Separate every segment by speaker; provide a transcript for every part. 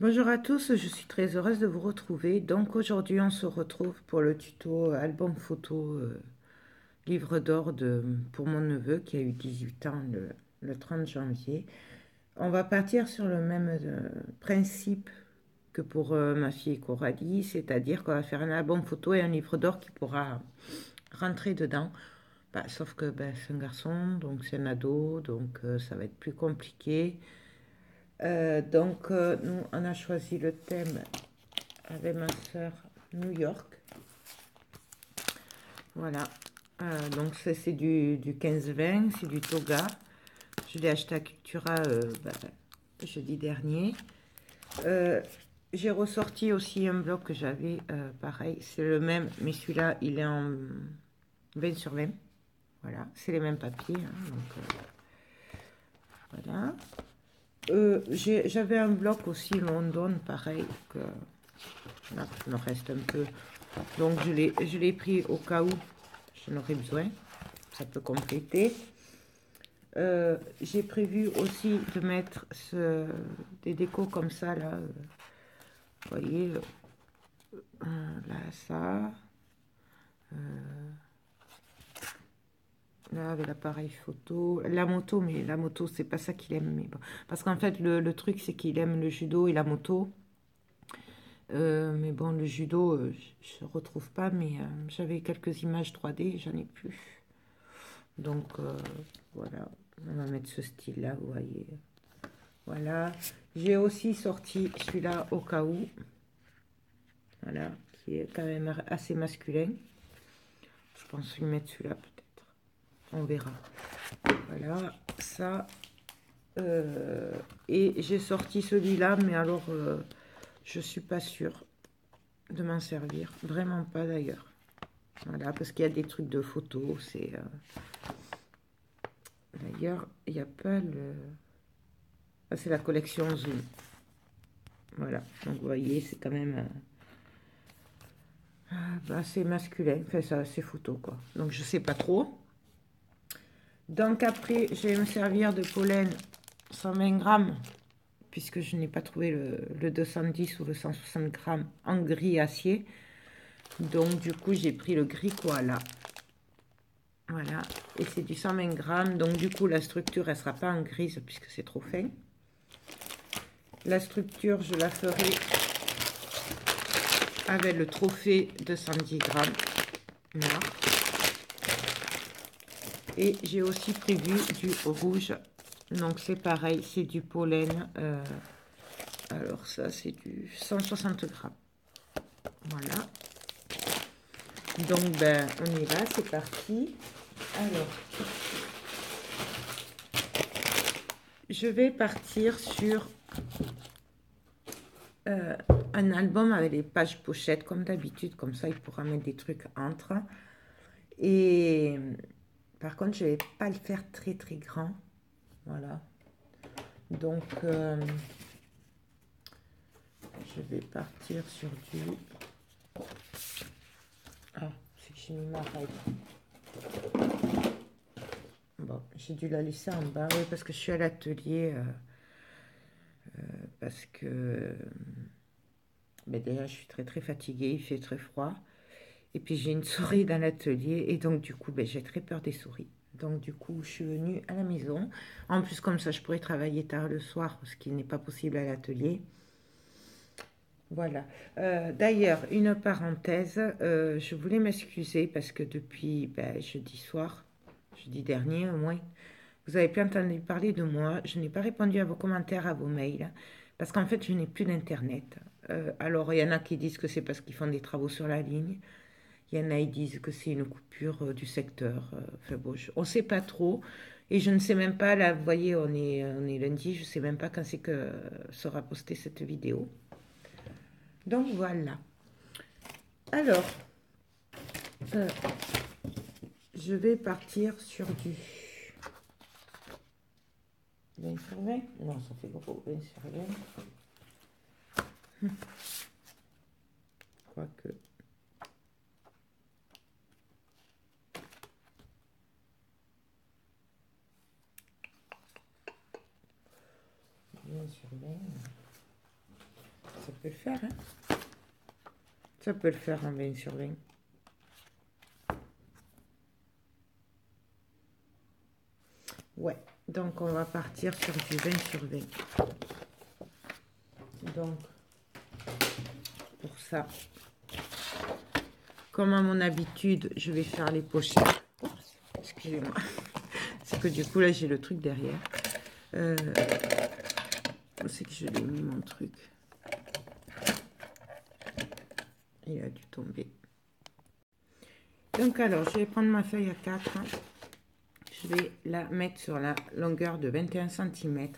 Speaker 1: Bonjour à tous, je suis très heureuse de vous retrouver. Donc aujourd'hui on se retrouve pour le tuto album photo livre d'or pour mon neveu qui a eu 18 ans le 30 janvier. On va partir sur le même principe que pour ma fille Coralie, c'est-à-dire qu'on va faire un album photo et un livre d'or qui pourra rentrer dedans. Bah, sauf que c'est un garçon, donc c'est un ado, donc ça va être plus compliqué. Nous on a choisi le thème avec ma soeur New York. Voilà. Donc ça c'est du 15-20, c'est du toga. Je l'ai acheté à Cultura jeudi dernier. Euh, j'ai ressorti aussi un bloc que j'avais, pareil, c'est le même, mais celui-là il est en 20 sur 20. Voilà, c'est les mêmes papiers, hein, voilà. J'avais un bloc aussi London, pareil, que là, il me reste un peu. Donc je l'ai pris au cas où j'en aurais besoin. Ça peut compléter. J'ai prévu aussi de mettre des décos comme ça, là. Vous voyez, là, ça. Là, avec l'appareil photo. La moto, mais la moto, c'est pas ça qu'il aime. Mais bon. Parce qu'en fait, le truc, c'est qu'il aime le judo et la moto. Mais bon, le judo, je retrouve pas, mais j'avais quelques images 3D, j'en ai plus. Donc, voilà, on va mettre ce style-là, vous voyez. Voilà. J'ai aussi sorti celui-là au cas où. Voilà, qui est quand même assez masculin. Je pense lui mettre celui-là peut-être. On verra. Voilà, ça. Et j'ai sorti celui-là, mais alors je suis pas sûre de m'en servir. Vraiment pas d'ailleurs. Voilà, parce qu'il y a des trucs de photos. D'ailleurs, il n'y a pas le. Ah, c'est la collection Zoom. Voilà, donc vous voyez, c'est quand même assez masculin. Enfin, ça, c'est photo quoi. Donc je sais pas trop. Donc après, je vais me servir de pollen 120 grammes, puisque je n'ai pas trouvé le 210 ou le 160 grammes en gris acier. Donc du coup, j'ai pris le gris koala. Voilà, et c'est du 120 grammes. Donc du coup, la structure, elle sera pas en grise, puisque c'est trop fin. La structure, je la ferai avec le trophée de 110 grammes. Voilà. Et j'ai aussi prévu du rouge. Donc c'est pareil, c'est du pollen. Alors ça, c'est du 160 grammes. Voilà. Donc, on y va, c'est parti. Alors, je vais partir sur euh, un album avec les pages pochettes, comme d'habitude. Comme ça, il pourra mettre des trucs entre. Et par contre, je vais pas le faire très très grand. Voilà. Donc, je vais partir sur du... Ah, c'est que j'ai mis ma règle. Bon, j'ai dû la laisser en bas, oui, parce que je suis à l'atelier. Parce que déjà, je suis très très fatiguée, il fait très froid. Et puis, j'ai une souris dans l'atelier. Et donc, du coup, j'ai très peur des souris. Donc, du coup, je suis venue à la maison. En plus, comme ça, je pourrais travailler tard le soir, ce qui n'est pas possible à l'atelier. Voilà. D'ailleurs, une parenthèse, je voulais m'excuser parce que depuis jeudi soir, jeudi dernier au moins, vous avez plus entendu parler de moi. Je n'ai pas répondu à vos commentaires, à vos mails, parce qu'en fait, je n'ai plus d'internet. Alors, il y en a qui disent que c'est parce qu'ils font des travaux sur la ligne. Il y en a qui disent que c'est une coupure du secteur. Enfin bon, on ne sait pas trop. Et je ne sais même pas, là, vous voyez, on est lundi, je ne sais même pas quand c'est que sera postée cette vidéo. Donc voilà. Alors, euh, je vais partir sur du 20 sur 20. Non, ça fait gros, 20 sur 20. Quoique. 20 sur 20. Ça peut le faire, hein. Ça peut le faire en 20 sur 20. Ouais, donc on va partir sur du 20 sur 20. Donc, pour ça, comme à mon habitude, je vais faire les pochettes. Excusez-moi. C'est que du coup, là, j'ai le truc derrière. C'est que je l'ai mis, mon truc. Il a dû tomber. Donc, alors, je vais prendre ma feuille à 4. Je vais la mettre sur la longueur de 21 cm.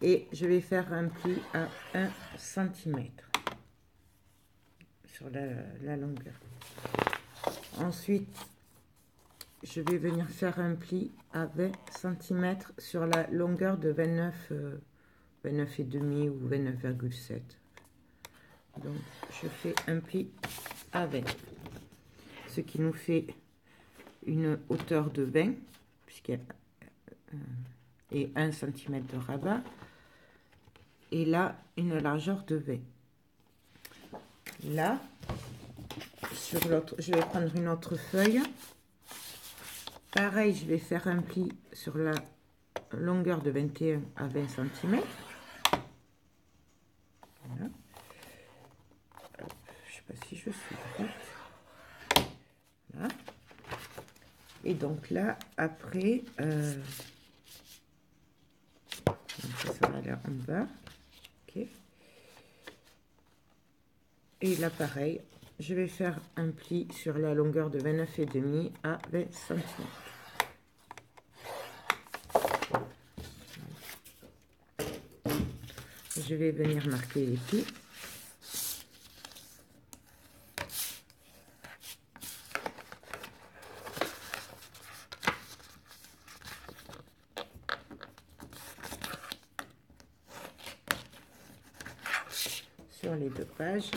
Speaker 1: Et je vais faire un pli à 1 cm sur la longueur. Ensuite, je vais venir faire un pli à 20 cm sur la longueur de 29,5 ou 29,7. Donc, je fais un pli à 20. Ce qui nous fait une hauteur de 20, puisqu'il y a et 1 cm de rabat. Et là, une largeur de 20. Là, sur l'autre, je vais prendre une autre feuille. Pareil, je vais faire un pli sur la longueur de 21 à 20 cm. Voilà. Je ne sais pas si je suis droite. Voilà. Et donc là, après, ça va aller en bas. Ok. Et là, pareil, je vais faire un pli sur la longueur de 29,5 à 20 cm. Je vais venir marquer les plis. Sur les deux pages.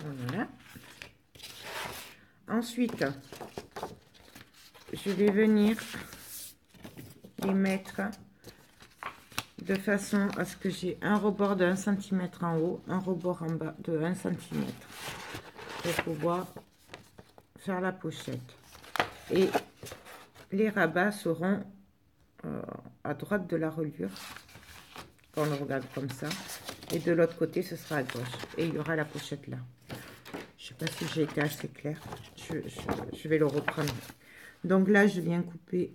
Speaker 1: Voilà. Ensuite, je vais venir les mettre de façon à ce que j'ai un rebord de 1 cm en haut, un rebord en bas de 1 cm pour pouvoir faire la pochette. Et les rabats seront à droite de la reliure quand on le regarde comme ça, et de l'autre côté ce sera à gauche, et il y aura la pochette là. Je sais pas si j'ai été assez claire. Je vais le reprendre. Donc là, je viens couper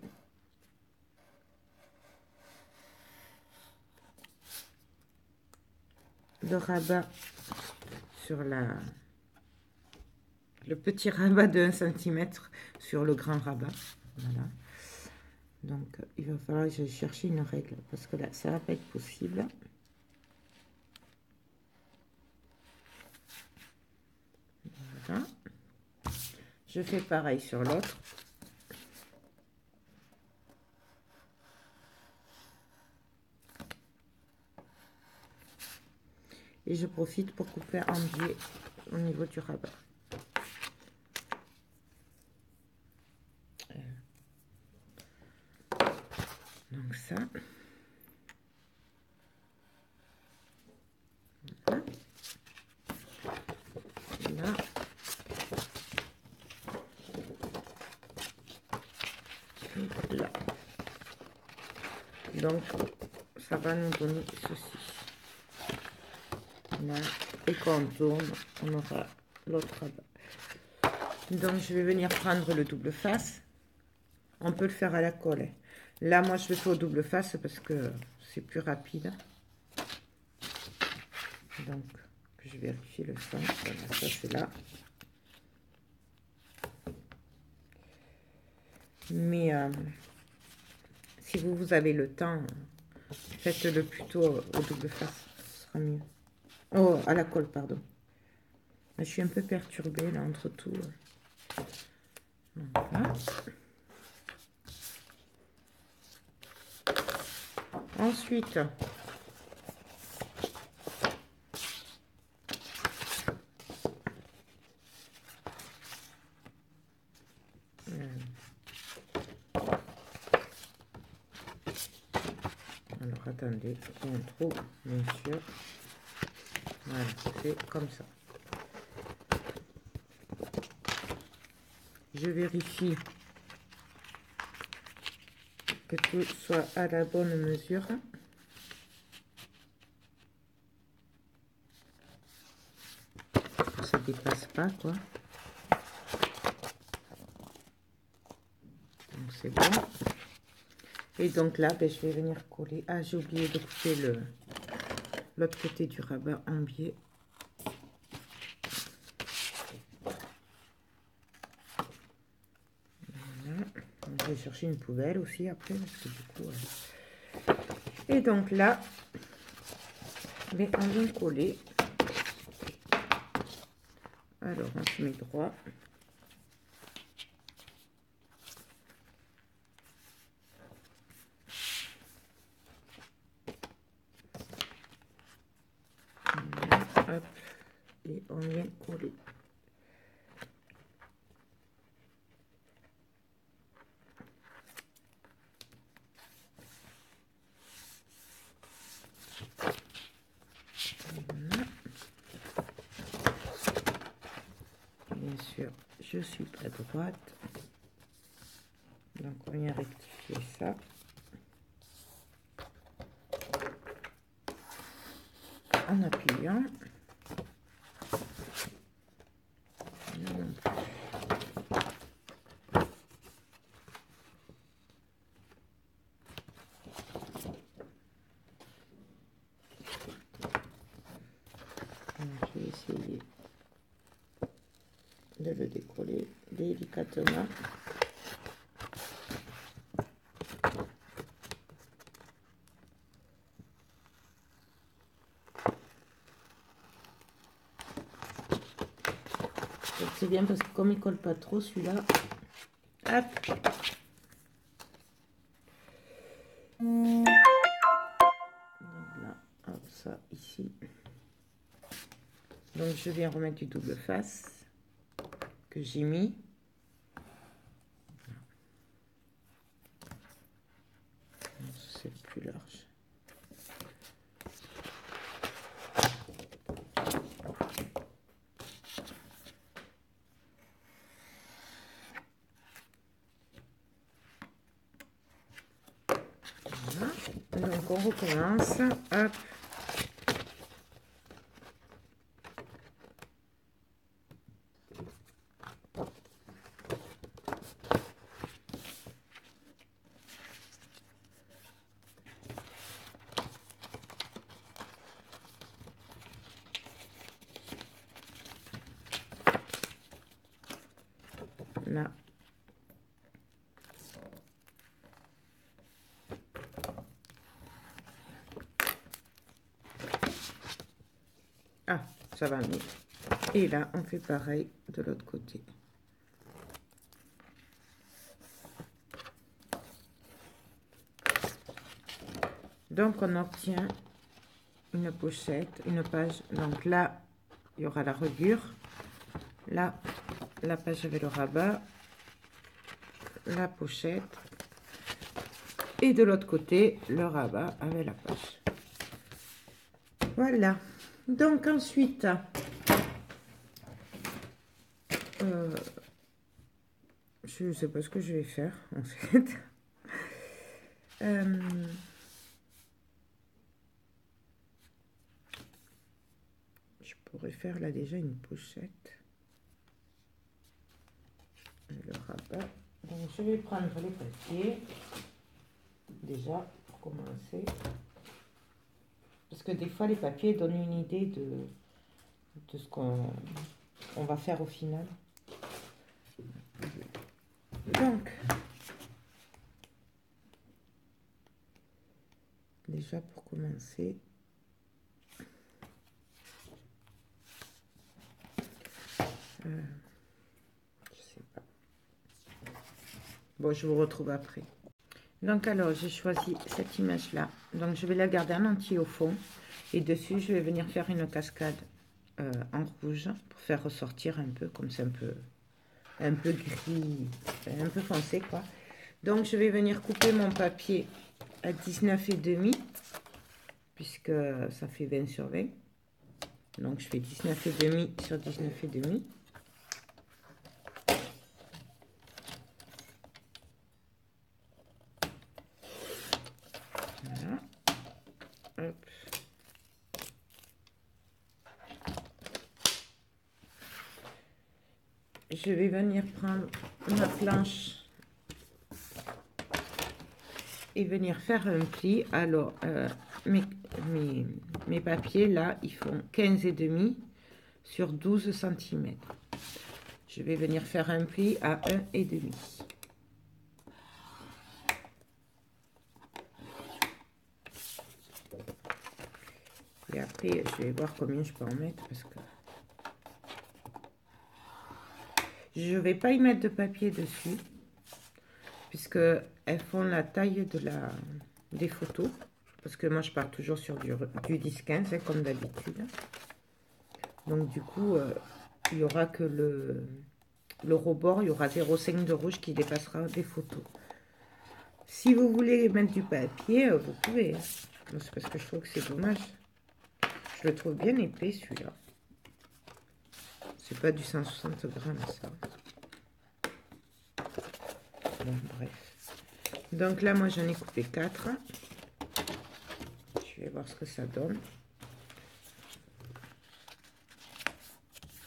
Speaker 1: le rabat sur le petit rabat de 1 cm sur le grand rabat. Voilà. Donc, il va falloir que j'aille chercher une règle parce que là, ça va pas être possible. Voilà. Je fais pareil sur l'autre. Et je profite pour couper en biais au niveau du rabat. Donc ça. Voilà. Là. Et là. Donc, ça va nous donner ceci. Là. Et quand on tourne, on aura l'autre rabat. Donc, je vais venir prendre le double face. On peut le faire à la colle. Là, moi, je le fais au double face parce que c'est plus rapide. Donc, je vérifie le sens. Voilà, ça, c'est là. Mais si vous avez le temps, faites-le plutôt au double face. Ce sera mieux. Oh, à la colle, pardon. Je suis un peu perturbée, là, entre tout. Voilà. Ensuite, attendez, on trouve, bien sûr. Voilà, c'est comme ça. Je vérifie que tout soit à la bonne mesure. Ça dépasse pas, quoi. Donc c'est bon. Et donc là, ben, je vais venir coller. Ah, j'ai oublié de couper l'autre côté du rabat en biais. Voilà. Je vais chercher une poubelle aussi après, parce que du coup... Et donc là, ben, on vient coller. Alors, on se met droit. Voilà, hop, et on vient coller. Voilà. Bien sûr, je suis pas droite. Donc, on vient rectifier ça. En appuyant. Je vais essayer de le décoller délicatement. C'est bien parce que comme il colle pas trop celui-là, hop. Donc là, hop, ça ici. Donc je viens remettre du double face que j'ai mis. C'est plus large. Voilà. Donc on recommence. Hop. Là. Ah, ça va mieux. Et là, on fait pareil de l'autre côté. Donc, on obtient une pochette, une page. Donc là, il y aura la reliure. Là, la page avec le rabat. La pochette. Et de l'autre côté, le rabat avec la page. Voilà. Donc ensuite, je ne sais pas ce que je vais faire en fait. Je pourrais faire là déjà une pochette. Le rabat. Donc je vais prendre les papiers déjà pour commencer. Parce que des fois les papiers donnent une idée de ce qu'on va faire au final. Donc, déjà pour commencer, je sais pas. Bon, je vous retrouve après. Donc alors, j'ai choisi cette image-là. Donc je vais la garder en entier au fond. Et dessus, je vais venir faire une cascade en rouge pour faire ressortir un peu, comme c'est un peu gris, un peu foncé quoi. Donc je vais venir couper mon papier à 19,5 puisque ça fait 20 sur 20. Donc je fais 19,5 sur 19,5. Voilà. Hop. Je vais venir prendre ma planche et venir faire un pli. Alors, mes papiers, là, ils font 15,5 sur 12 cm. Je vais venir faire un pli à 1,5. Et après, je vais voir combien je peux en mettre parce que je ne vais pas y mettre de papier dessus puisque elles font la taille des photos. Parce que moi, je pars toujours sur du 10-15, hein, comme d'habitude. Donc, du coup, il n'y aura que le rebord, il y aura 0,5 de rouge qui dépassera des photos. Si vous voulez mettre du papier, vous pouvez. C'est parce que je trouve que c'est dommage. Je le trouve bien épais, celui-là. C'est pas du 160 grammes, ça. Bon, bref. Donc là, moi, j'en ai coupé 4. Je vais voir ce que ça donne.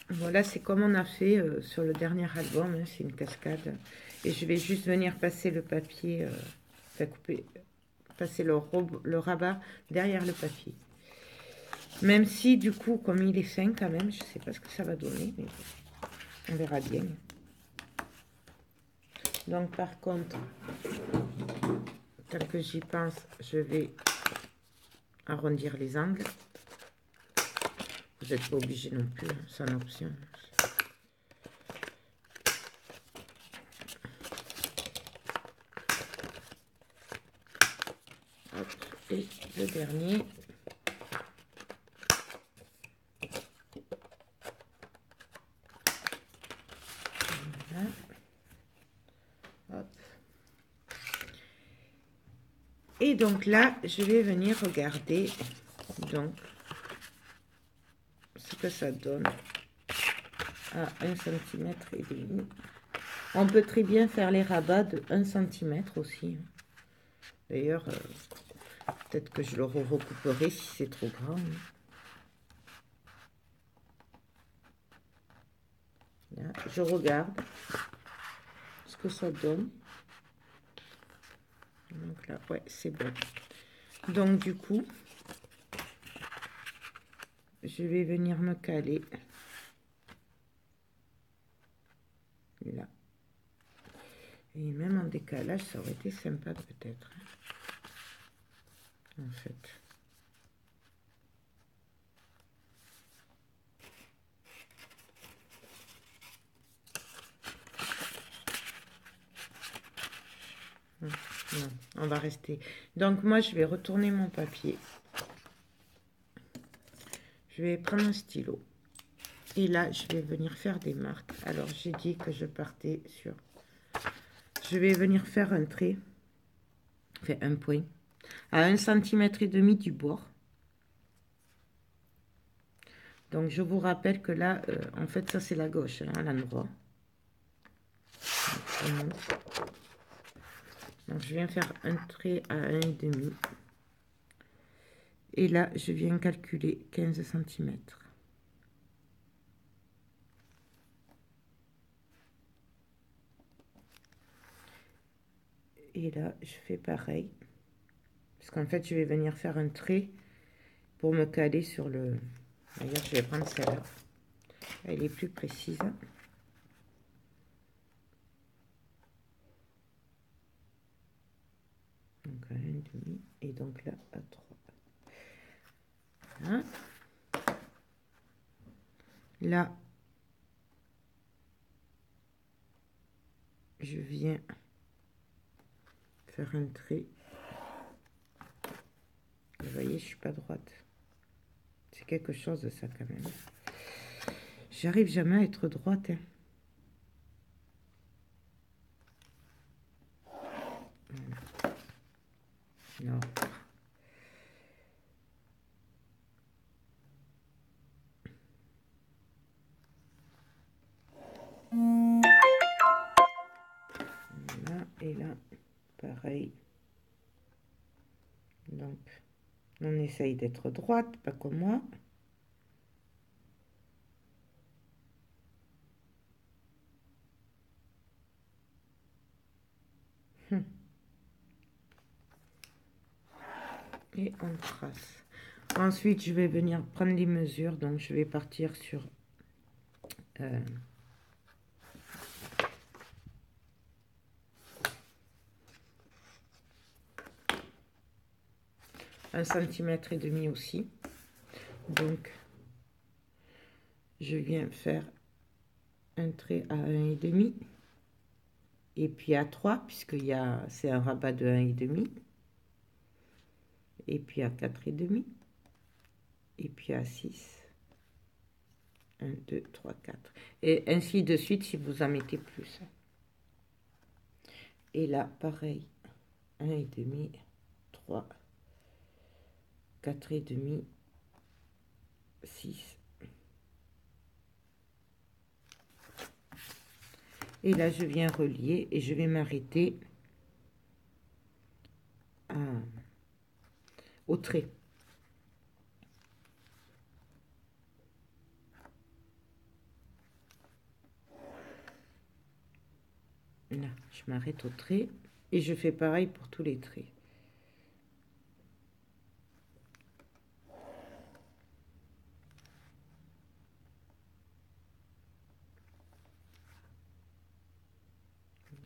Speaker 1: Voilà, c'est comme on a fait sur le dernier album, hein, c'est une cascade. Et je vais juste venir passer le papier, passer le rabat derrière le papier. Même si, du coup, comme il est fin quand même, je ne sais pas ce que ça va donner, mais on verra bien. Donc, par contre, tel que j'y pense, je vais arrondir les angles. Vous n'êtes pas obligé non plus, hein, c'est une option. Hop, et le dernier. Voilà. Hop. Et donc là, je vais venir regarder donc ce que ça donne à 1,5 cm. On peut très bien faire les rabats de 1 cm aussi. D'ailleurs, peut-être que je le recouperai si c'est trop grand. Là, je regarde ce que ça donne. Donc là, ouais, c'est bon. Donc du coup, je vais venir me caler là. Et même en décalage, ça aurait été sympa peut-être. En fait. Non, on va rester. Donc moi, je vais retourner mon papier. Je vais prendre un stylo. Et là, je vais venir faire des marques. Alors, j'ai dit que je partais sur... Je vais venir faire un trait, enfin un point, à 1,5 cm du bord. Donc, je vous rappelle que là, en fait, ça, c'est la gauche, hein, l'endroit. Donc, je viens faire un trait à 1,5. Et là, je viens calculer 15 cm. Et là, je fais pareil. Parce qu'en fait, je vais venir faire un trait pour me caler sur le... D'ailleurs, je vais prendre celle-là. Elle est plus précise. Donc à 1,5 et donc là à 3. Voilà. Là, je viens faire un trait. Vous voyez, je suis pas droite. C'est quelque chose de ça quand même. J'arrive jamais à être droite. Hein. Voilà. pareil. Donc, on essaye d'être droite, pas comme moi. Et on trace. Ensuite, je vais venir prendre les mesures. Donc, je vais partir sur 1,5 cm aussi. Donc, je viens faire un trait à 1,5 et puis à 3 puisque c'est un rabat de 1,5 et puis à 4,5 et puis à 6. 1, 2, 3, 4. Et ainsi de suite si vous en mettez plus. Et là, pareil, 1,5, 3, 4,5, 6. Et là, je viens relier et je vais m'arrêter au trait. Là, je m'arrête au trait et je fais pareil pour tous les traits.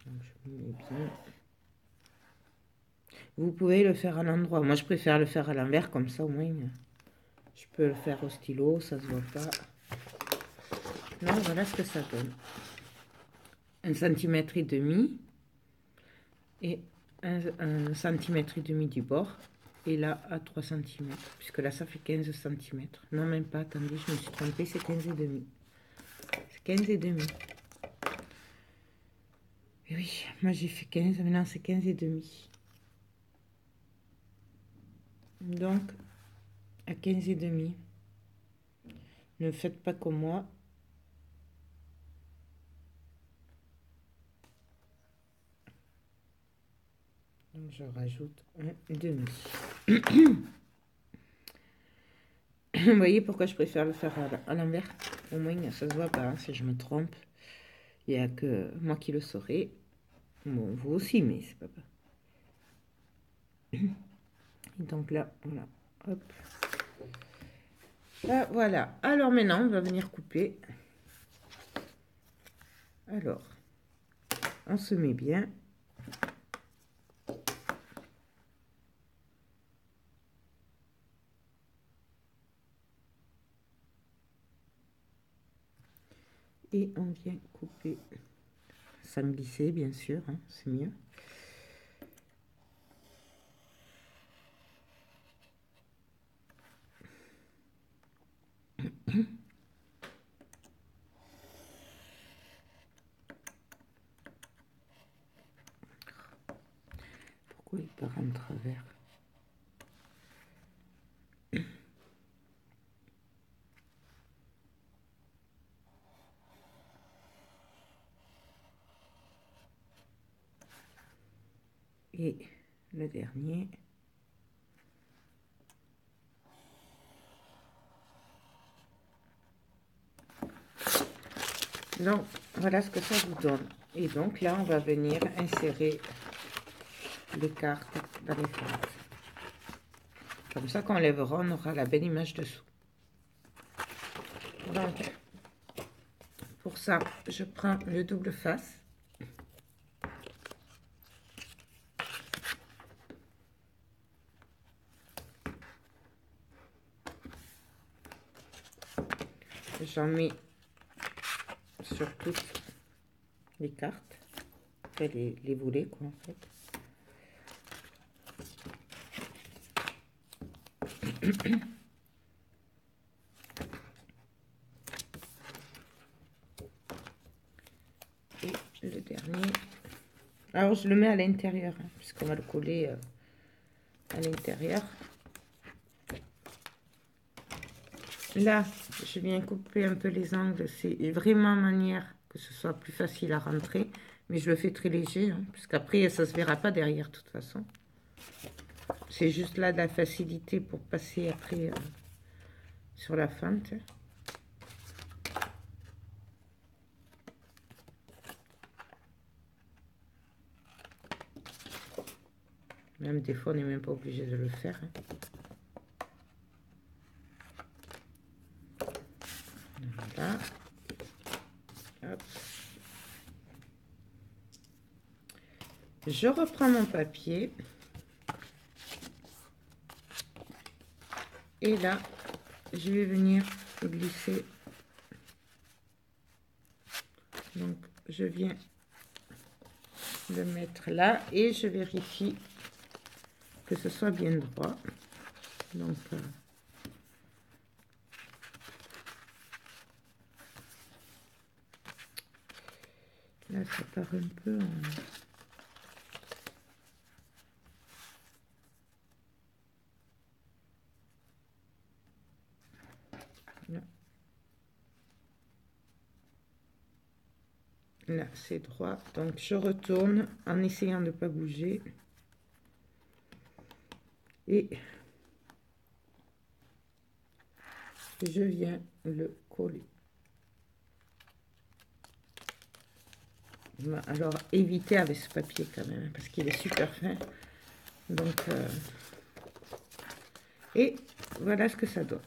Speaker 1: Donc, je me mets bien. Vous pouvez le faire à l'endroit. Moi, je préfère le faire à l'envers, comme ça, au moins, je peux le faire au stylo, ça se voit pas. Non, voilà ce que ça donne. 1,5 cm et 1,5 cm du bord. Et là, à 3 cm, puisque là, ça fait 15 cm. Non, même pas, attendez, je me suis trompée, c'est 15,5. C'est 15,5. Et oui, moi j'ai fait 15, maintenant c'est 15,5. Donc, à 15,5, ne faites pas comme moi. Donc, je rajoute un demi. Vous voyez pourquoi je préfère le faire à l'envers? Au moins, ça se voit pas, hein, si je me trompe. Il n'y a que moi qui le saurai. Bon, vous aussi, mais c'est pas grave. Et donc là, voilà. Hop. Là, voilà. Alors maintenant, on va venir couper. Alors, on se met bien. Et on vient couper sans glisser, bien sûr, hein, c'est mieux. Pourquoi il part en travers? Et le dernier. Donc, voilà ce que ça vous donne. Et donc, là, on va venir insérer les cartes dans les phrases. Comme ça, quand on lèvera, on aura la belle image dessous. Donc, pour ça, je prends le double face. J'en mets sur toutes les cartes, les volets, quoi, en fait. Et le dernier. Alors, je le mets à l'intérieur, hein, puisqu'on va le coller à l'intérieur. Là, je viens couper un peu les angles. C'est vraiment manière que ce soit plus facile à rentrer. Mais je le fais très léger, hein, parce qu'après, ça se verra pas derrière, de toute façon. C'est juste là de la facilité pour passer après sur la fente. Même des fois, on n'est même pas obligé de le faire. Hein. Voilà. Hop. Je reprends mon papier. Et là, je vais venir glisser. Donc, je viens le mettre là et je vérifie que ce soit bien droit. Donc, là, ça part un peu en... Là, là c'est droit. Donc, je retourne en essayant de ne pas bouger. Et je viens le coller. Alors, évitez avec ce papier quand même, parce qu'il est super fin. Donc, et voilà ce que ça donne.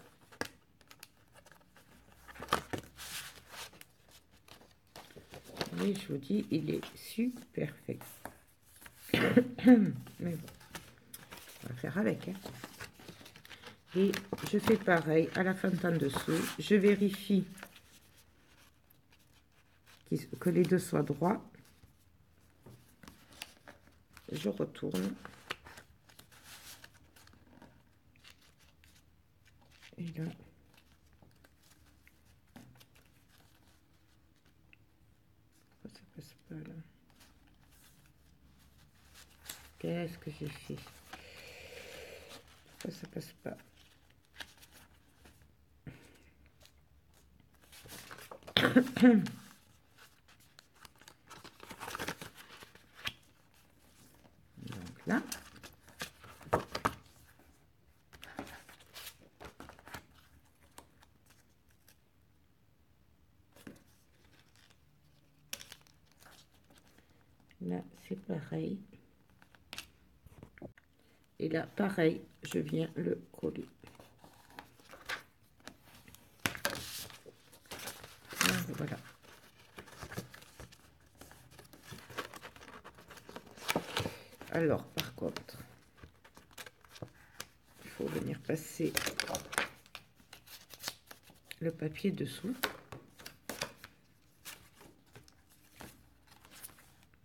Speaker 1: Et je vous dis, il est super fait. Mais bon, on va faire avec. Hein. Et je fais pareil à la fente en dessous. Je vérifie que les deux soient droits. Je retourne. Et là, ça passe pas là. Qu'est-ce que j'ai fait? Pourquoi ça passe pas? Donc là. Là, c'est pareil. Et là, pareil, je viens le coller. Voilà. Alors, par contre, il faut venir passer le papier dessous.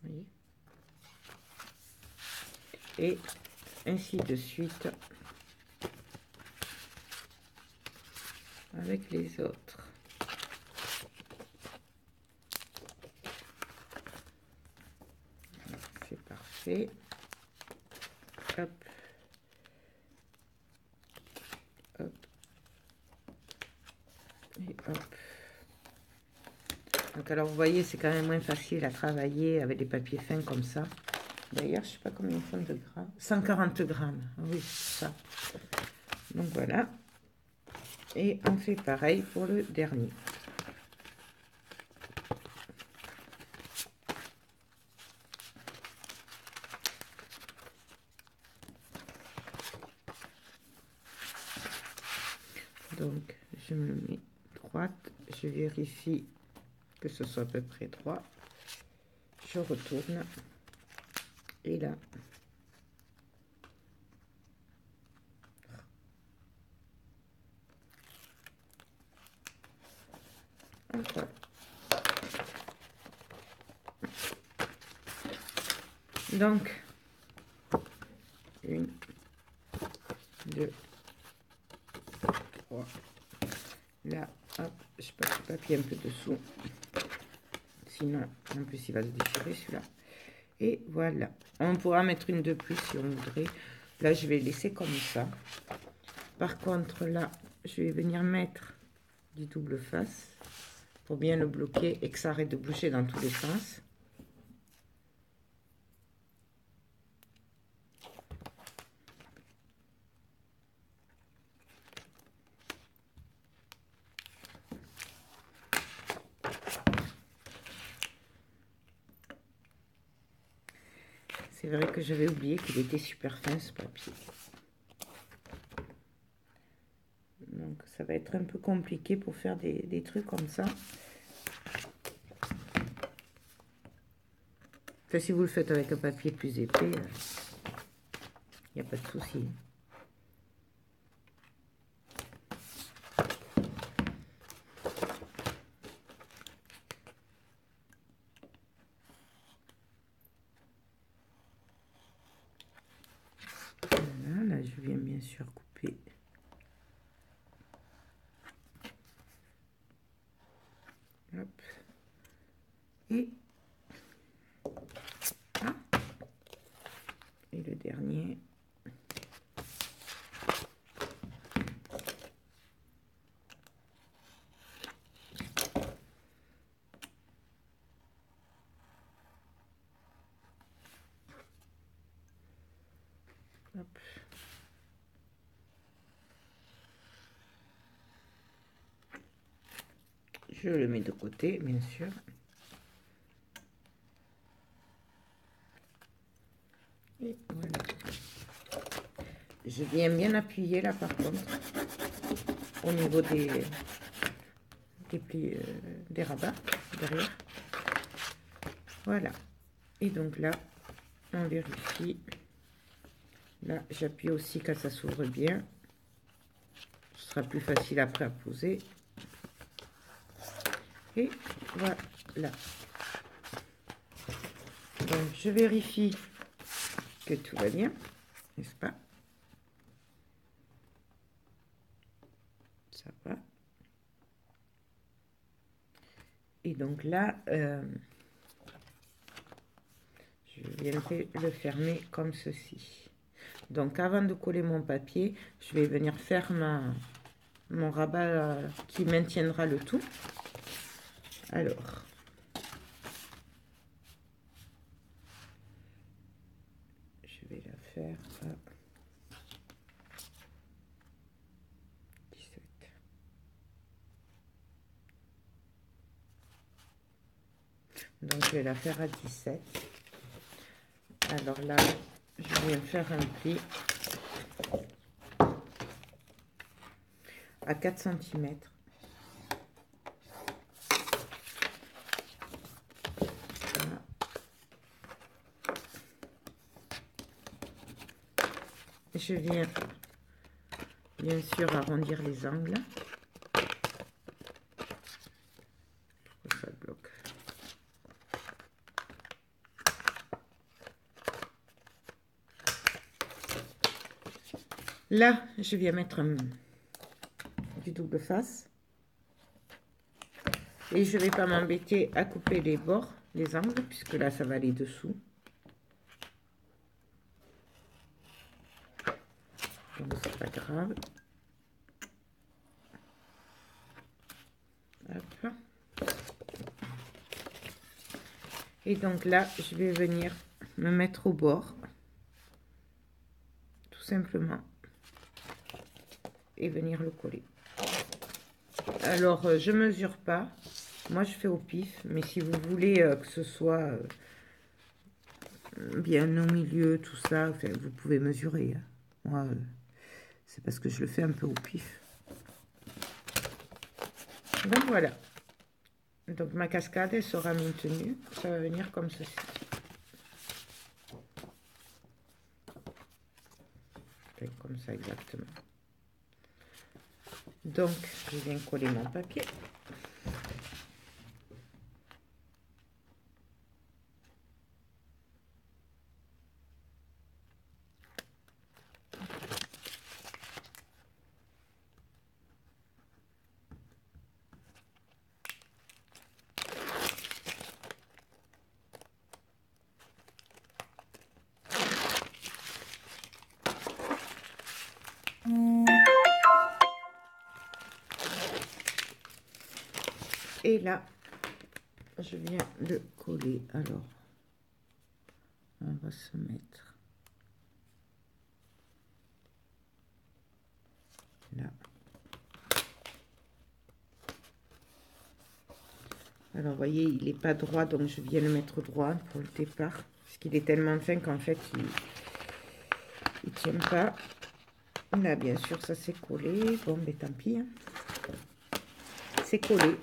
Speaker 1: Vous voyez? Et ainsi de suite avec les autres. C'est parfait. Hop. Hop. Et hop. Donc alors vous voyez, c'est quand même moins facile à travailler avec des papiers fins comme ça. D'ailleurs, je sais pas combien ils font de grammes. 140 grammes. Oui, c'est ça. Donc voilà. Et on fait pareil pour le dernier. Donc, je me mets droite. Je vérifie que ce soit à peu près droit. Je retourne. Et là, encore. Donc, 1, 2, 3. Là, hop, je passe le papier un peu dessous. Sinon, en plus, il va se déchirer celui-là. Et voilà. On pourra mettre une de plus si on voudrait. Là, je vais laisser comme ça. Par contre, là, je vais venir mettre du double face pour bien le bloquer et que ça arrête de bouger dans tous les sens. C'est vrai que j'avais oublié qu'il était super fin ce papier. Donc ça va être un peu compliqué pour faire des trucs comme ça. Enfin, si vous le faites avec un papier plus épais, il n'y a pas de souci. Voilà, là je viens bien sûr couper. Hop. Et, ah, et le dernier. Hop. Je le mets de côté, bien sûr. Et voilà. Je viens bien appuyer là par contre, au niveau des plis, des rabats derrière. Voilà. Et donc là, on vérifie. Là, j'appuie aussi quand ça s'ouvre bien. Ce sera plus facile après à poser. Et voilà. Donc, je vérifie que tout va bien, n'est-ce pas? Ça va. Et donc là, je viens le fermer comme ceci. Donc, avant de coller mon papier, je vais venir faire mon rabat qui maintiendra le tout. Alors, je vais la faire à 17. Donc, je vais la faire à 17. Alors là, je viens faire un pli à 4 cm. Je viens bien sûr arrondir les angles. Pourquoi ça bloque? Là, je viens mettre du double face. Et je ne vais pas m'embêter à couper les bords, les angles, puisque là, ça va aller dessous. Donc, c'est pas grave. Hop. Et donc là, je vais venir me mettre au bord, tout simplement, et venir le coller. Alors, je mesure pas. Moi, je fais au pif, mais si vous voulez que ce soit bien au milieu, tout ça, enfin, vous pouvez mesurer. Hein. Moi, c'est parce que je le fais un peu au pif. Donc, voilà. Donc, ma cascade, elle sera maintenue. Ça va venir comme ceci. Enfin, comme ça, exactement. Donc, je viens coller mon papier. Et là, je viens le coller. Alors, on va se mettre là. Alors, vous voyez, il n'est pas droit, donc je viens le mettre droit pour le départ. Parce qu'il est tellement fin qu'en fait, il tient pas. Là, bien sûr, ça s'est collé. Bon, mais tant pis. Hein. C'est collé.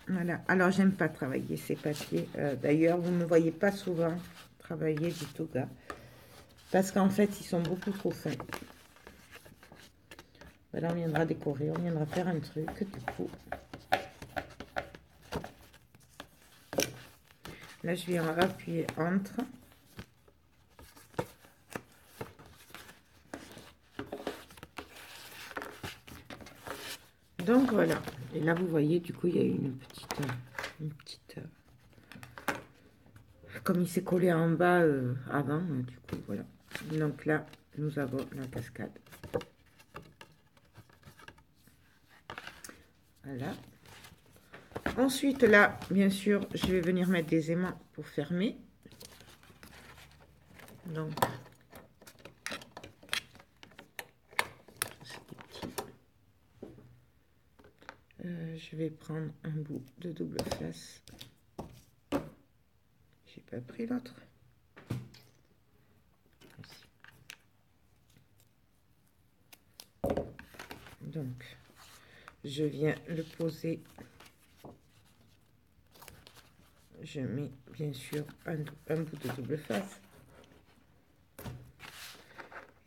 Speaker 1: Voilà. Alors, j'aime pas travailler ces papiers. D'ailleurs, vous ne me voyez pas souvent travailler du toga. Parce qu'en fait, ils sont beaucoup trop fins. Là, on viendra décorer. On viendra faire un truc, du coup. Là, je viens appuyer entre. Donc voilà, et là vous voyez du coup il y a une petite comme il s'est collé en bas avant, du coup voilà. Donc là nous avons la cascade. Voilà. Ensuite là, bien sûr, je vais venir mettre des aimants pour fermer. Donc je vais prendre un bout de double face. J'ai pas pris l'autre. Donc, je viens le poser. Je mets bien sûr un bout de double face.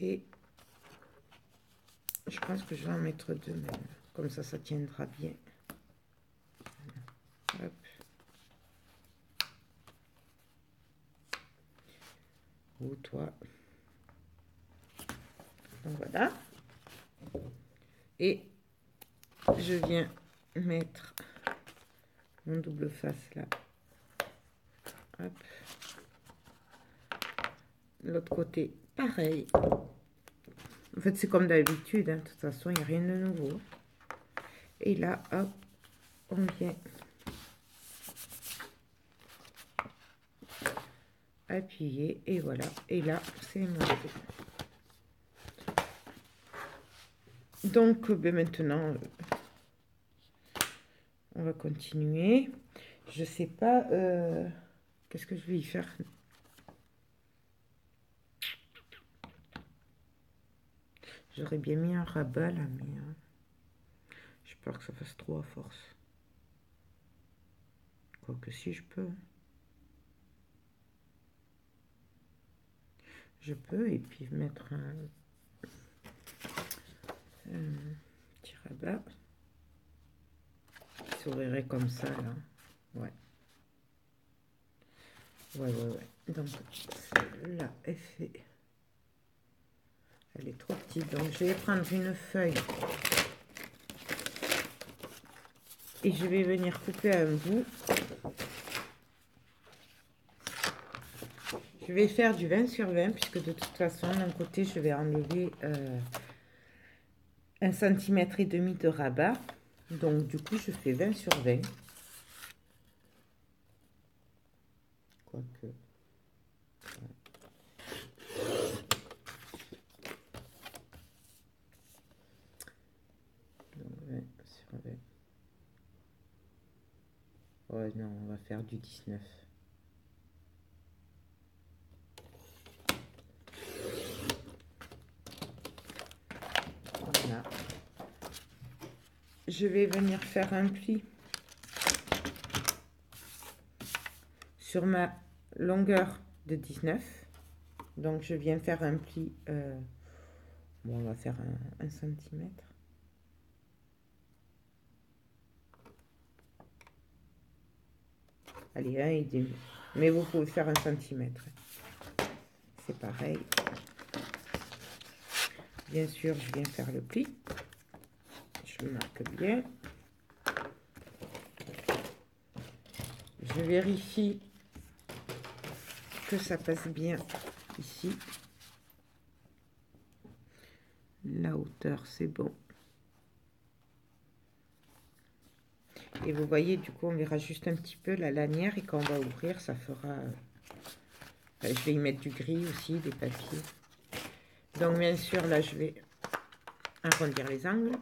Speaker 1: Et je pense que je vais en mettre deux même. Comme ça tiendra bien. Hop. Ou toi. Donc voilà. Et je viens mettre mon double face là. Hop. L'autre côté, pareil. En fait, c'est comme d'habitude. Hein. De toute façon, il n'y a rien de nouveau. Et là, hop, on vient appuyer. Et voilà. Et là, c'est monté. Donc, ben maintenant, on va continuer. Je sais pas... qu'est-ce que je vais y faire? J'aurais bien mis un rabat là, mais j'ai peur que ça fasse trop à force. Quoique si je peux. Je peux et puis mettre un petit rabat. Qui s'ouvrirait comme ça là. Ouais. Ouais. Donc là, elle fait... Elle est trop petite. Donc je vais prendre une feuille. Et je vais venir couper un bout. Je vais faire du 20 sur 20 puisque de toute façon, d'un côté, je vais enlever 1,5 cm de rabat. Donc du coup, je fais 20 sur 20. Quoique... Donc 20 sur 20. Ouais, non, on va faire du 19. Voilà. Je vais venir faire un pli sur ma longueur de 19. Donc, je viens faire un pli. Bon, on va faire 1 cm. Allez, 1,5. Mais vous pouvez faire 1 cm. C'est pareil. Bien sûr, je viens faire le pli. Je le marque bien. Je vérifie que ça passe bien ici. La hauteur, c'est bon. Et vous voyez, du coup, on verra juste un petit peu la lanière. Et quand on va ouvrir, ça fera... je vais y mettre du gris aussi, des papiers. Donc, bien sûr, là, je vais arrondir les angles.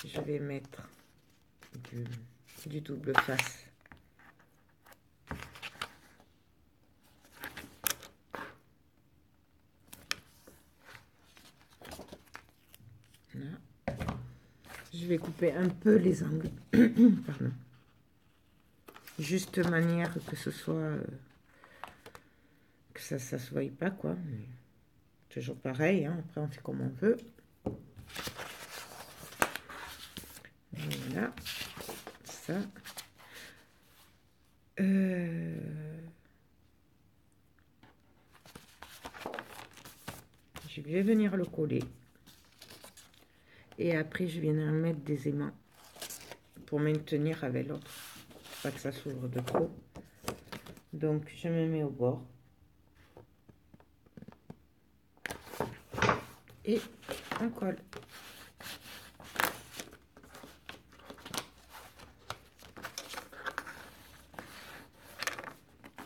Speaker 1: Je vais mettre du double face Je vais couper un peu les angles. Pardon. Juste de manière que ce soit... que ça ne se voie pas, quoi. Mais toujours pareil, hein. Après on fait comme on veut. Voilà. Ça. Je vais venir le coller. Et après, je viens mettre des aimants pour maintenir avec l'autre. Pas que ça s'ouvre de trop. Donc, je me mets au bord. Et on colle.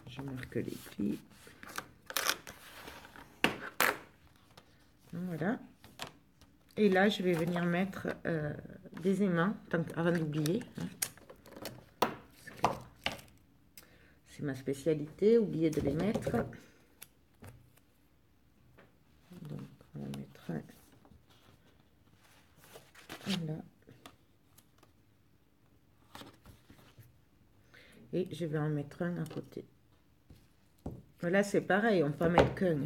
Speaker 1: Je marque les plis. Voilà. Et là, je vais venir mettre des aimants avant d'oublier. Hein. C'est ma spécialité, oublier de les mettre. Donc, on va mettre un là. Et je vais en mettre un à côté. Voilà, c'est pareil, on peut en mettre qu'un.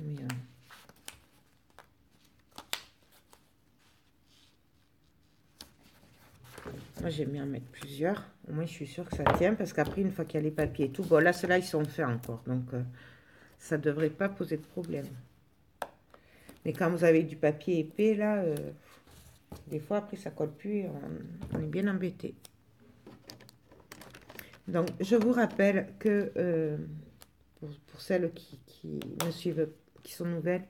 Speaker 1: Mais, moi, j'aime bien en mettre plusieurs. Au moins, je suis sûre que ça tient. Parce qu'après, une fois qu'il y a les papiers et tout... Bon, là, ceux-là, ils sont faits encore. Donc, ça ne devrait pas poser de problème. Mais quand vous avez du papier épais, là... des fois, après, ça colle plus. On est bien embêté. Donc, je vous rappelle que... pour celles qui me suivent, qui sont nouvelles...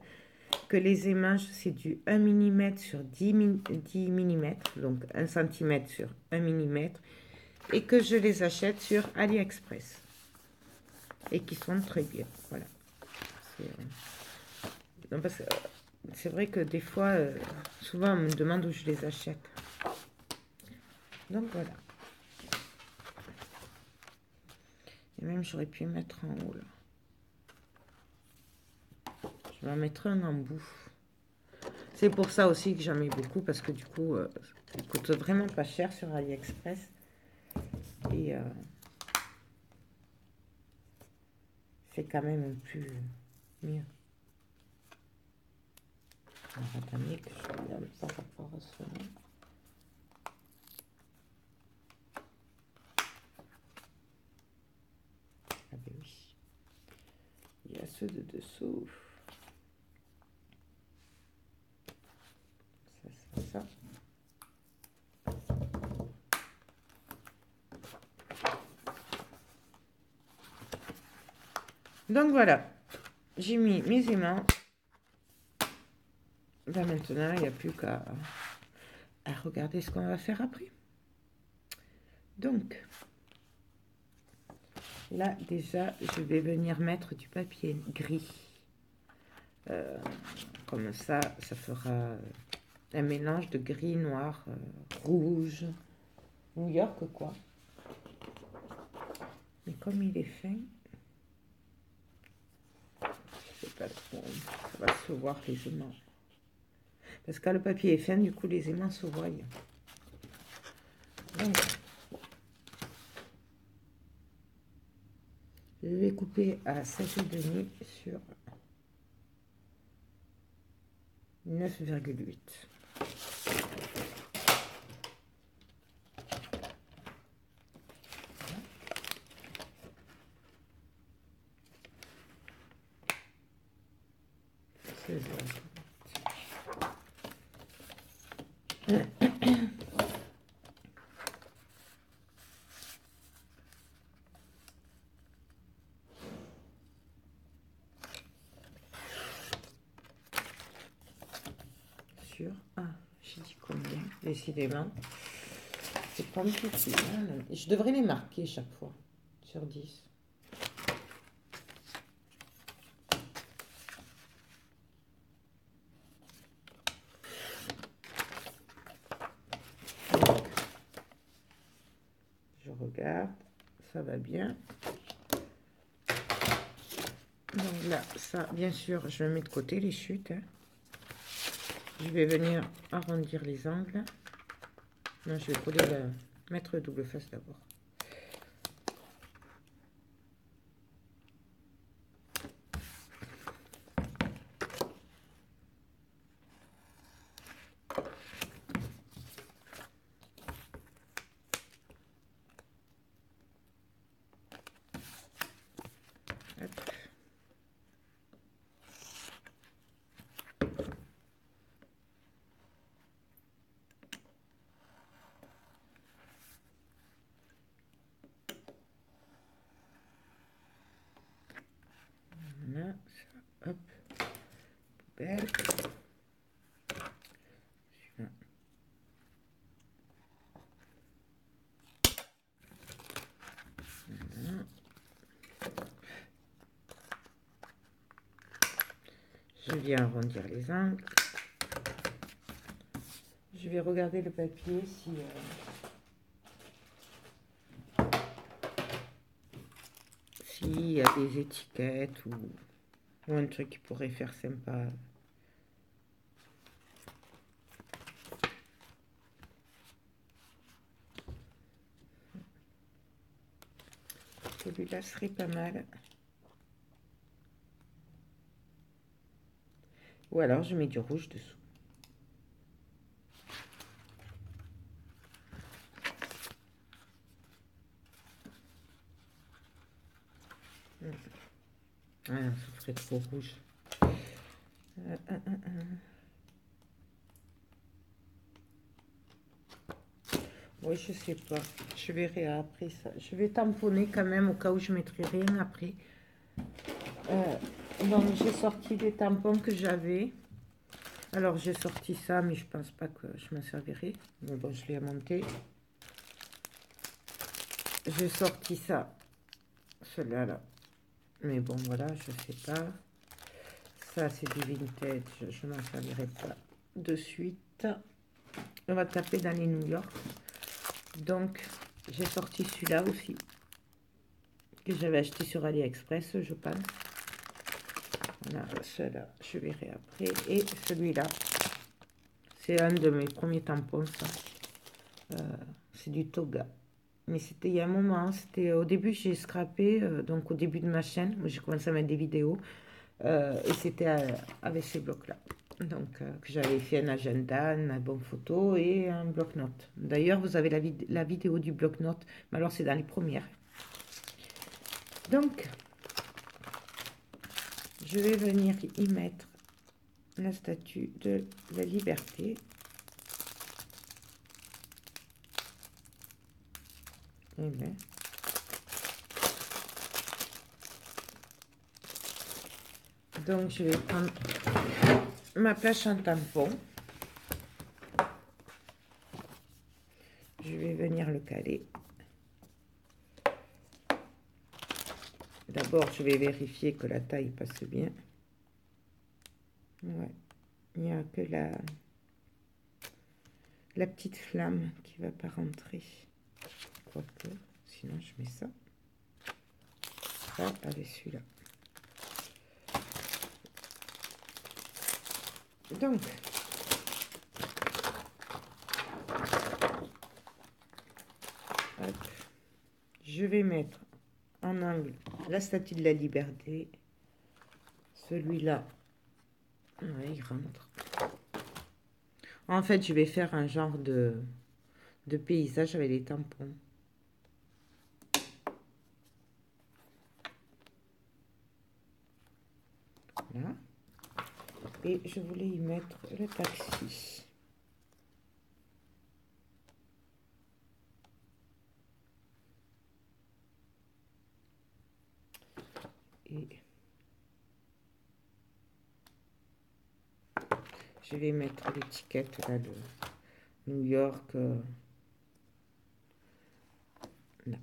Speaker 1: que les aimages, c'est du 1 mm sur 10 mm, donc 1 cm sur 1 mm, et que je les achète sur AliExpress, et qui sont très bien, voilà. C'est vrai que des fois, souvent on me demande où je les achète, donc voilà. Et même j'aurais pu mettre en haut, là. Je vais en mettre un en bout. C'est pour ça aussi que j'en mets beaucoup, parce que du coup, il coûte vraiment pas cher sur AliExpress. Et c'est quand même plus mieux. Alors, attendez que je regarde par rapport à cela. Ah ben oui. Il y a ceux de dessous. Ça. Donc voilà, j'ai mis mes aimants. Là maintenant, il n'y a plus qu'à regarder ce qu'on va faire après. Donc, là déjà, je vais venir mettre du papier gris. Comme ça, ça fera un mélange de gris, noir, rouge, New York quoi. Mais comme il est fin, je sais pas trop, ça va se voir les aimants. Parce que quand le papier est fin, du coup les aimants se voient. Donc, je vais couper à 7,5 sur 9,8. Sur... Ah, j'ai dit combien? Décidément. C'est pas difficile. Hein, je devrais les marquer chaque fois. Sur 10. Donc, je regarde. Ça va bien. Donc là, ça, bien sûr, je le mets de côté, les chutes. Hein. Je vais venir arrondir les angles. Non, je vais coller mettre le double face d'abord. Voilà, ça, hop, poubelle. Voilà. Je viens arrondir les angles. Je vais regarder le papier si s'il y a des étiquettes ou un truc qui pourrait faire sympa. Celui-là serait pas mal. Ou alors je mets du rouge dessous. Ah, ça ferait trop rouge. Oui, je sais pas. Je verrai après ça. Je vais tamponner quand même au cas où je mettrai rien après. Donc j'ai sorti des tampons que j'avais. Alors j'ai sorti ça, mais je pense pas que je m'en servirai. Bon, je l'ai monté. J'ai sorti ça, celui-là là. Mais bon, voilà, je sais pas. Ça, c'est du vintage. Je m'en servirai pas de suite. On va taper dans les New York. Donc, j'ai sorti celui-là aussi. Que j'avais acheté sur AliExpress, je pense. Voilà, celui-là, je verrai après. Et celui-là, c'est un de mes premiers tampons, ça. C'est du Toga. Mais c'était il y a un moment, c'était au début, j'ai scrappé, donc au début de ma chaîne, où j'ai commencé à mettre des vidéos. Et c'était avec ces blocs-là. Donc, que j'avais fait un agenda, un album photo et un bloc-notes. D'ailleurs, vous avez la vidéo du bloc-notes, mais alors c'est dans les premières. Donc, je vais venir y mettre la statue de la liberté. Et bien. Donc, je vais prendre ma plâche en tampon. Je vais venir le caler. D'abord, je vais vérifier que la taille passe bien. Ouais, il n'y a que la petite flamme qui va pas rentrer. Quoique, sinon je mets ça. Ça avec celui-là. Donc, hop, je vais mettre en angle la statue de la liberté. Celui-là, ouais, il rentre. En fait, je vais faire un genre de paysage avec les tampons. Là. Et je voulais y mettre le taxi. Et je vais mettre l'étiquette là de New York. Là.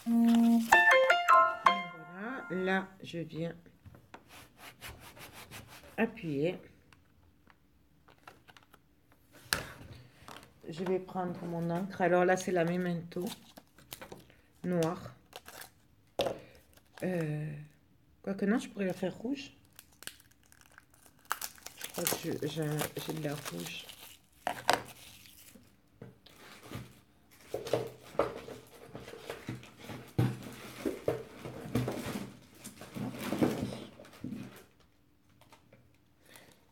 Speaker 1: Voilà, là je viens appuyer. Je vais prendre mon encre. Alors là c'est la Memento. noir. Quoique non, je pourrais la faire rouge. Je crois que j'ai de la rouge.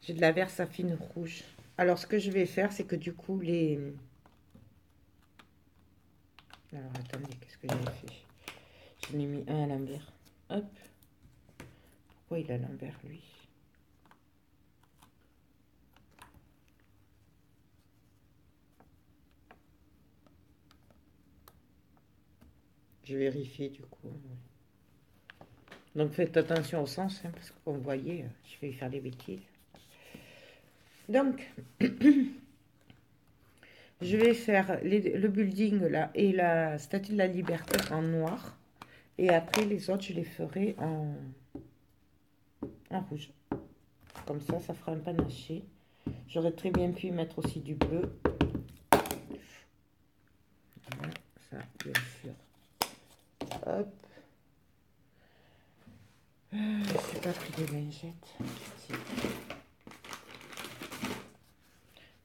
Speaker 1: J'ai de la Versafine rouge. Alors, ce que je vais faire, c'est que du coup, les... Alors, attendez, qu'est-ce que j'ai fait? J'en ai mis un à l'envers. Hop. Pourquoi il est à l'envers, lui? Je vérifie, du coup. Donc, faites attention au sens, hein, parce que comme vous voyez, je vais faire des bêtises. Donc... Je vais faire le building là et la statue de la liberté en noir. Et après, les autres, je les ferai en rouge. Comme ça fera un panaché. J'aurais très bien pu mettre aussi du bleu. Voilà, ça, bien sûr. Hop. Je n'ai pas pris de lingettes.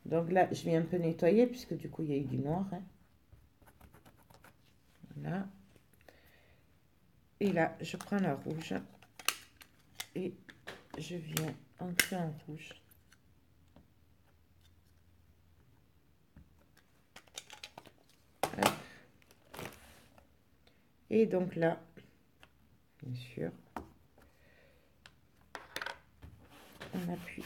Speaker 1: Donc là, je vais un peu nettoyer puisque du coup, il y a eu du noir. Hein. Voilà. Et là, je prends la rouge et je viens ancrer en rouge. Hop. Et donc là, bien sûr, on appuie.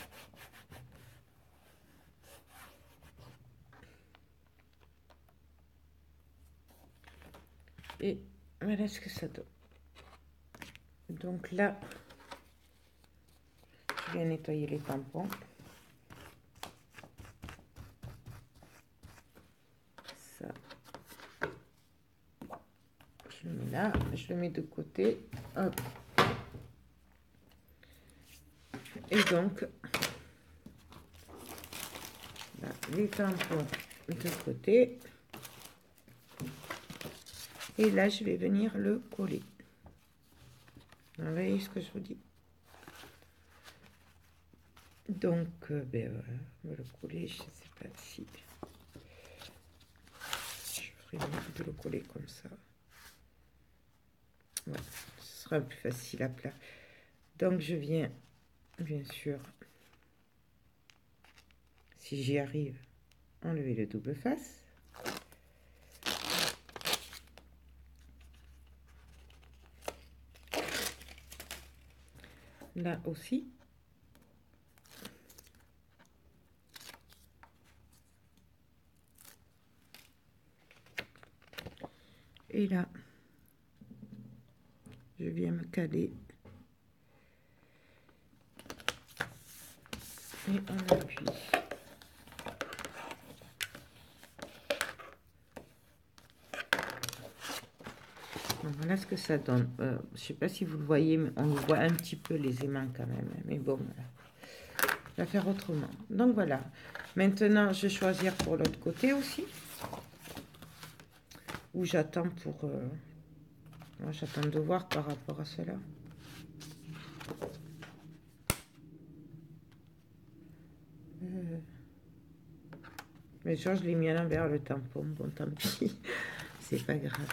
Speaker 1: Et voilà ce que ça donne. Donc là, je viens nettoyer les tampons. Ça, je le mets là, je le mets de côté. Hop. Et donc, là, les tampons de côté. Et là, je vais venir le coller. Vous voyez ce que je vous dis? Donc, ben voilà, le coller, je ne sais pas si... Je ferai mieux de le coller comme ça. Ouais, ce sera plus facile à plat. Donc, je viens, bien sûr, si j'y arrive, enlever le double face. Là aussi. Et là, je viens me caler. Et on appuie. Donc voilà ce que ça donne. Je ne sais pas si vous le voyez, mais on le voit un petit peu les aimants quand même. Mais bon, voilà. On va faire autrement. Donc voilà. Maintenant, je vais choisir pour l'autre côté aussi. Où j'attends pour... moi, j'attends de voir par rapport à cela. Mais genre, je l'ai mis à l'envers le tampon. Bon, tant pis. C'est pas grave.